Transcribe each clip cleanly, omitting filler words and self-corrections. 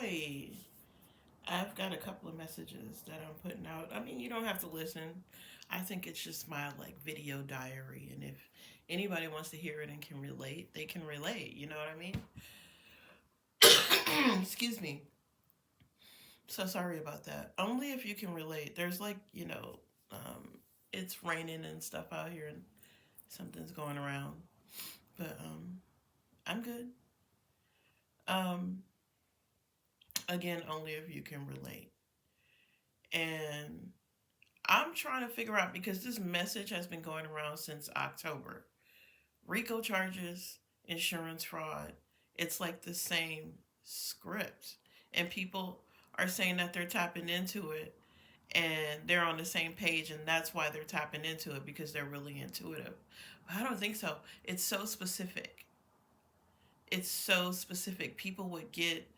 boy. I've got a couple of messages that I'm putting out. I mean, you don't have to listen. I think it's just my like video diary, and if anybody wants to hear it and can relate, they can relate. You know what I mean? Excuse me. So sorry about that. Only if you can relate. There's like it's raining and stuff out here, and something's going around. But I'm good. Um, Again, only if you can relate. And I'm trying to figure out because this message has been going around since October. RICO charges, insurance fraud. It's like the same script. And people are saying that they're tapping into it and they're on the same page, and that's why they're tapping into it because they're really intuitive. But I don't think so. It's so specific. It's so specific. People would get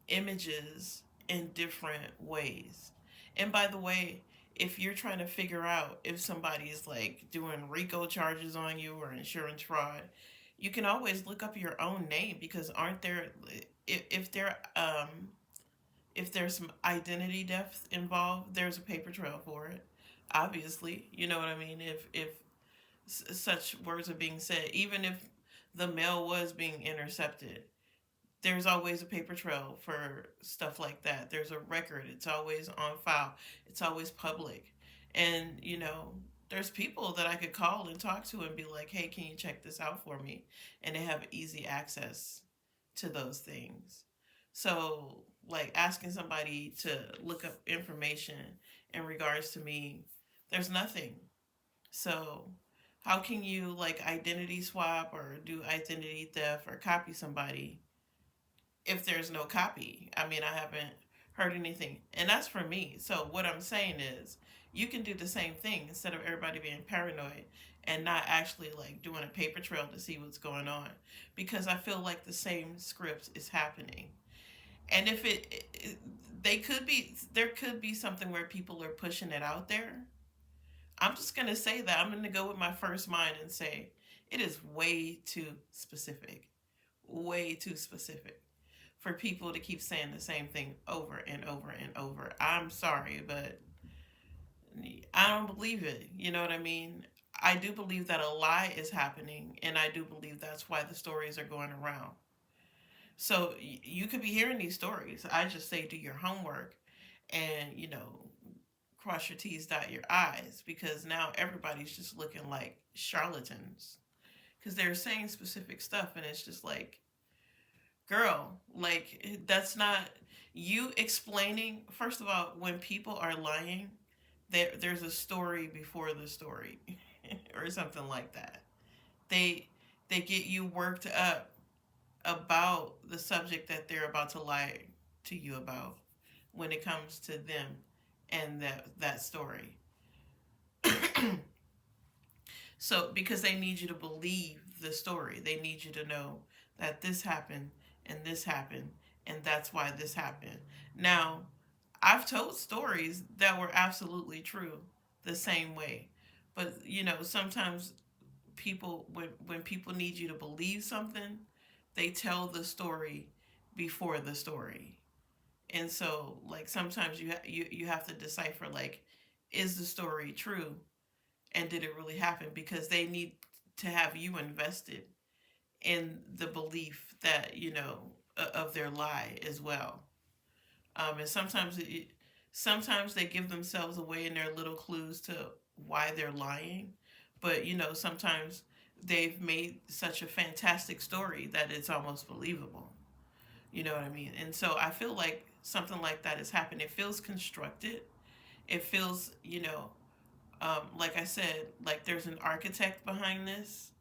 images in different ways. And by the way, if you're trying to figure out if somebody's like doing RICO charges on you or insurance fraud, you can always look up your own name because aren't there if there if there's some identity theft involved, there's a paper trail for it. Obviously, you know what I mean. If such words are being said, even if the mail was being intercepted, there's always a paper trail for stuff like that. There's a record. It's always on file. It's always public. And, there's people that I could call and talk to and be like, hey, can you check this out for me? And they have easy access to those things. So, like asking somebody to look up information in regards to me, there's nothing. So, how can you like identity swap or do identity theft or copy somebody if there's no copy? I mean, I haven't heard anything. And that's for me. So what I'm saying is you can do the same thing instead of everybody being paranoid and not actually like doing a paper trail to see what's going on, because I feel like the same script is happening. And if they could be there could be something where people are pushing it out there. I'm just going to say that I'm going to go with my first mind and say it is way too specific. Way too specific for people to keep saying the same thing over and over and over. I'm sorry, but I don't believe it. You know what I mean? I do believe that a lie is happening, and I do believe that's why the stories are going around. So you could be hearing these stories. I just say do your homework and, cross your T's, dot your I's, because now everybody's just looking like charlatans because they're saying specific stuff, and it's just like, girl, like that's not you explaining. First of all, when people are lying, there's a story before the story, or something like that. They they get you worked up about the subject that they're about to lie to you about when it comes to them and that story. So because they need you to believe the story, they need you to know that this happened and this happened and that's why this happened. Now, I've told stories that were absolutely true the same way. But sometimes when people need you to believe something, they tell the story before the story. And so like sometimes you have to decipher, like, is the story true and did it really happen, because they need to have you invested in the belief that of their lie as well. And sometimes they give themselves away in their little clues to why they're lying, but sometimes they've made such a fantastic story that it's almost believable. You know what I mean? And so I feel like something like that has happened. It feels constructed. It feels, like I said, like there's an architect behind this,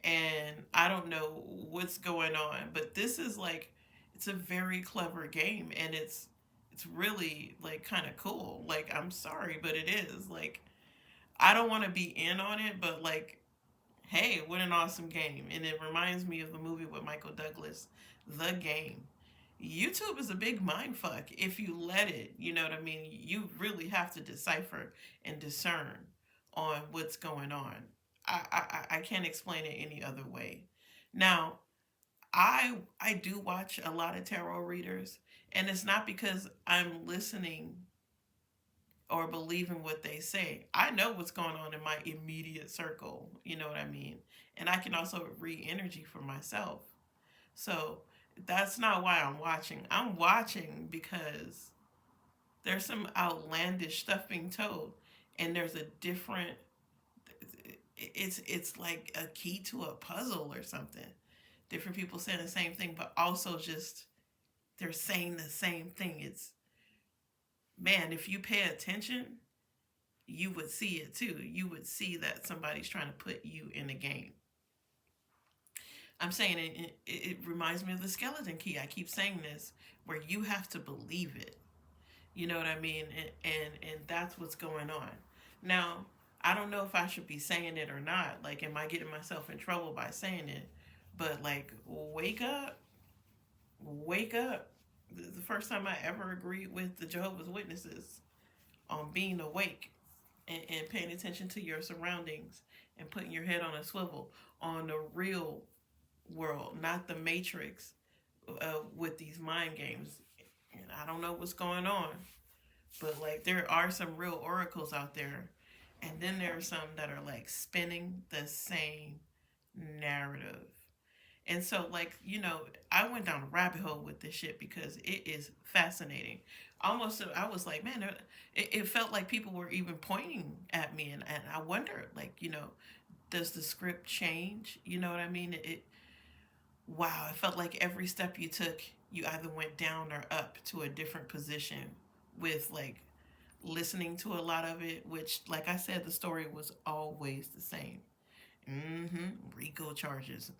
and I don't know what's going on, but this is like it's a very clever game, and it's really like kind of cool. Like, I'm sorry, but it is. Like, I don't want to be in on it, but like, hey, what an awesome game. And it reminds me of the movie with Michael Douglas, The Game. YouTube is a big mind fuck if you let it. You know what I mean? You really have to decipher and discern on what's going on. I can't explain it any other way. Now, I do watch a lot of tarot readers, and it's not because I'm listening or believing what they say. I know what's going on in my immediate circle, you know what I mean? And I can also read energy for myself. So that's not why I'm watching. I'm watching because there's some outlandish stuff being told, and there's a different, it's like a key to a puzzle or something. Different people saying the same thing, but also just they're saying the same thing. It's, man, if you pay attention, you would see it too. You would see that somebody's trying to put you in a game. I'm saying it reminds me of the skeleton key. I keep saying this, where you have to believe it. You know what I mean? And that's what's going on. Now, I don't know if I should be saying it or not. Like, am I getting myself in trouble by saying it? But like, wake up, wake up. The first time I ever agreed with the Jehovah's Witnesses on being awake and paying attention to your surroundings and putting your head on a swivel on the real world, not the matrix with these mind games. And I don't know what's going on, but like there are some real oracles out there, and then there are some that are like spinning the same narrative. And so, like, I went down a rabbit hole with this shit because it is fascinating. Almost, I was like, man, it felt like people were even pointing at me, and I wondered, like, does the script change? You know what I mean? Wow, it felt like every step you took, you either went down or up to a different position with, like, listening to a lot of it, which, like I said, the story was always the same. RICO charges.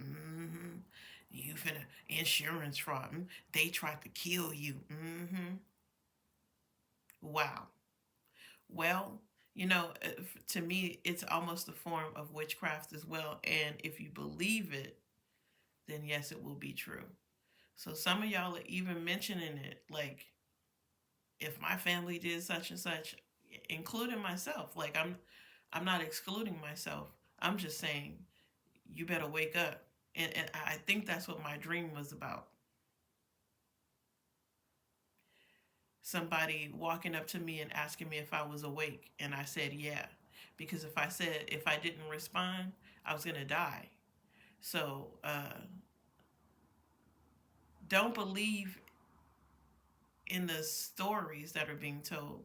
You finna insurance fraud. They tried to kill you. Wow. Well, to me, it's almost a form of witchcraft as well. And if you believe it, then yes, it will be true. So some of y'all are even mentioning it, like, if my family did such and such, including myself. Like, I'm not excluding myself. I'm just saying you better wake up. And I think that's what my dream was about. Somebody walking up to me and asking me if I was awake, and I said yeah, because if I didn't respond, I was gonna die. So don't believe in the stories that are being told.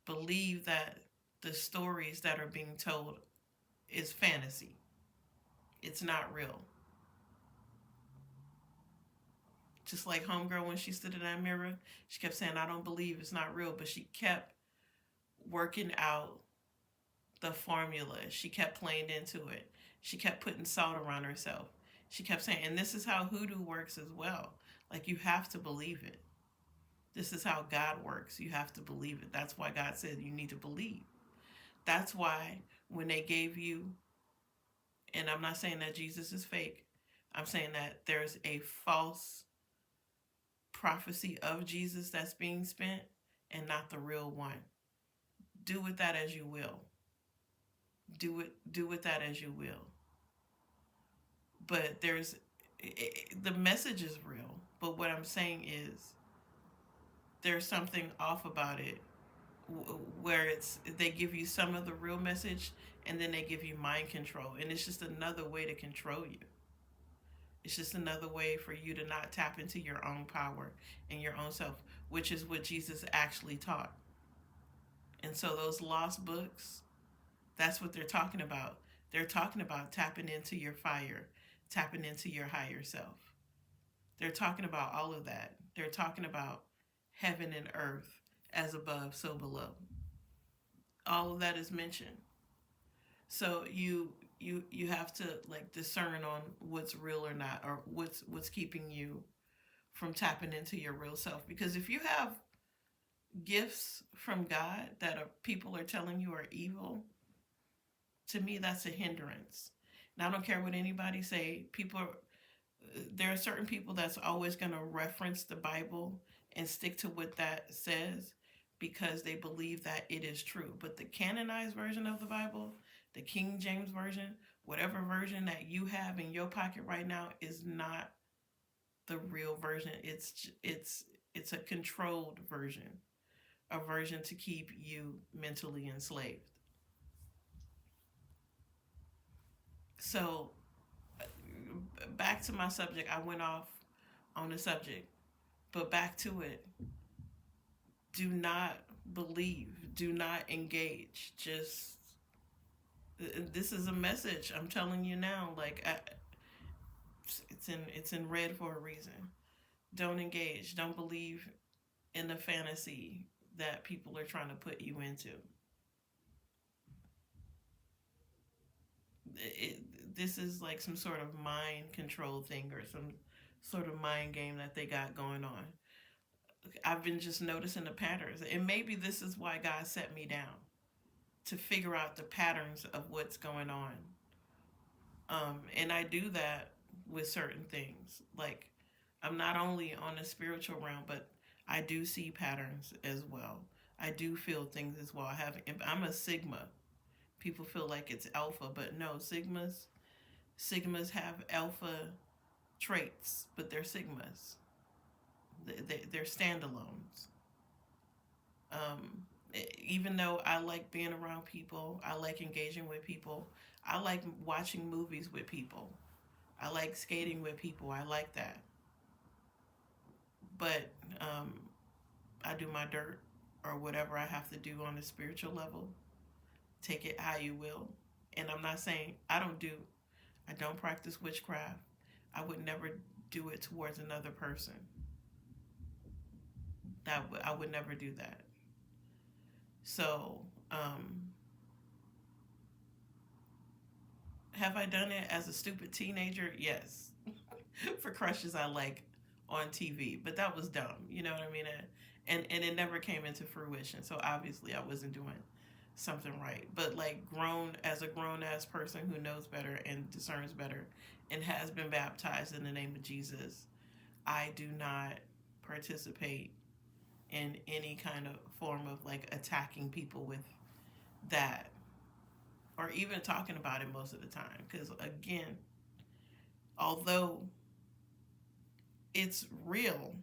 Believe that the stories that are being told is fantasy. It's not real. Just like homegirl, when she stood in that mirror, she kept saying, I don't believe it's not real, but she kept working out the formula. She kept playing into it. She kept putting salt around herself. She kept saying, and this is how hoodoo works as well. Like, you have to believe it. This is how God works. You have to believe it. That's why God said you need to believe. That's why when they gave you, and I'm not saying that Jesus is fake, I'm saying that there's a false prophecy of Jesus that's being spent and not the real one. Do with that as you will. Do with that as you will. But the message is real. But what I'm saying is there's something off about it, where they give you some of the real message and then they give you mind control, and it's just another way to control you. It's just another way for you to not tap into your own power and your own self, which is what Jesus actually taught. And so those lost books, that's what they're talking about. They're talking about tapping into your fire, tapping into your higher self. They're talking about all of that. They're talking about heaven and earth, as above, so below. All of that is mentioned. So you have to, like, discern on what's real or not, or what's keeping you from tapping into your real self. Because if you have gifts from God that people are telling you are evil, to me that's a hindrance. Now, I don't care what anybody say. There are certain people that's always going to reference the Bible and stick to what that says because they believe that it is true. But the canonized version of the Bible, the King James version, whatever version that you have in your pocket right now, is not the real version. It's a controlled version, a version to keep you mentally enslaved. So back to my subject. I went off on the subject, but back to it. Do not believe. Do not engage. Just this is a message. I'm telling you now. It's in red for a reason. Don't engage. Don't believe in the fantasy that people are trying to put you into. This is like some sort of mind control thing or some sort of mind game that they got going on. I've been just noticing the patterns, and maybe this is why God set me down to figure out the patterns of what's going on. And I do that with certain things. Like, I'm not only on the spiritual realm, but I do see patterns as well. I do feel things as well. I'm a Sigma. People feel like it's alpha, but no, Sigmas have alpha traits, but they're Sigmas. They're standalones. Even though I like being around people, I like engaging with people, I like watching movies with people, I like skating with people, I like that. But I do my dirt or whatever I have to do on the spiritual level. Take it how you will. And I'm not saying I don't practice witchcraft. I would never do it towards another person. I would never do that. So, have I done it as a stupid teenager? Yes. For crushes I like on TV, but that was dumb. You know what I mean? And it never came into fruition. So obviously I wasn't doing something right. But like a grown ass person who knows better and discerns better and has been baptized in the name of Jesus, I do not participate in any kind of form of like attacking people with that or even talking about it most of the time. Because again, although it's real,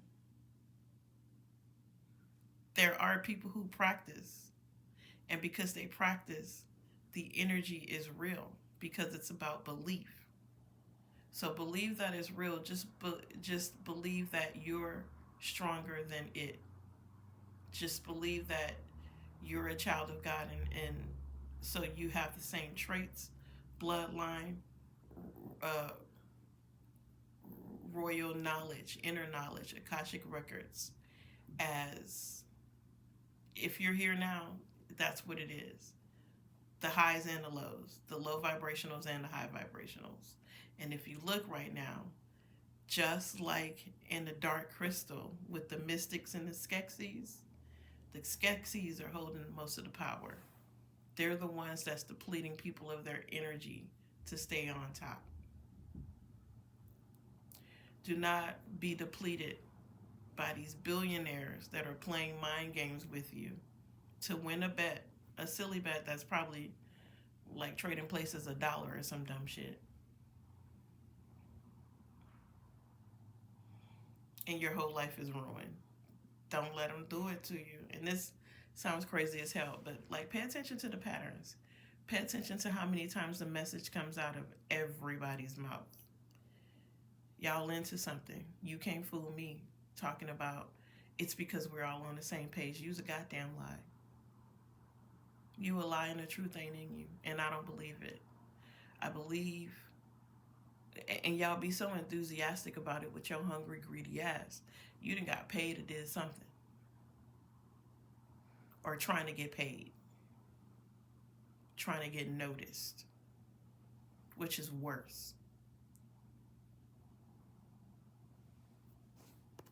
there are people who practice. And because they practice, the energy is real because it's about belief. So believe that it's real. Just believe that you're stronger than it. Just believe that you're a child of God, and so you have the same traits, bloodline, uh, royal knowledge, inner knowledge, Akashic records. As if you're here now, that's what it is. The highs and the lows, the low vibrationals and the high vibrationals. And if you look right now, just like in the dark crystal with the mystics and the Skeksis are holding most of the power. They're the ones that's depleting people of their energy to stay on top. Do not be depleted by these billionaires that are playing mind games with you to win a bet, a silly bet that's probably like trading places $1 or some dumb shit. And your whole life is ruined. Don't let them do it to you. And this sounds crazy as hell, but like pay attention to the patterns. Pay attention to how many times the message comes out of everybody's mouth. Y'all into something. You can't fool me talking about it's because we're all on the same page. Use a goddamn lie. You a lie and the truth ain't in you. And I don't believe it. I believe, and y'all be so enthusiastic about it with your hungry, greedy ass. You done got paid or did something. Or trying to get paid. Trying to get noticed. Which is worse.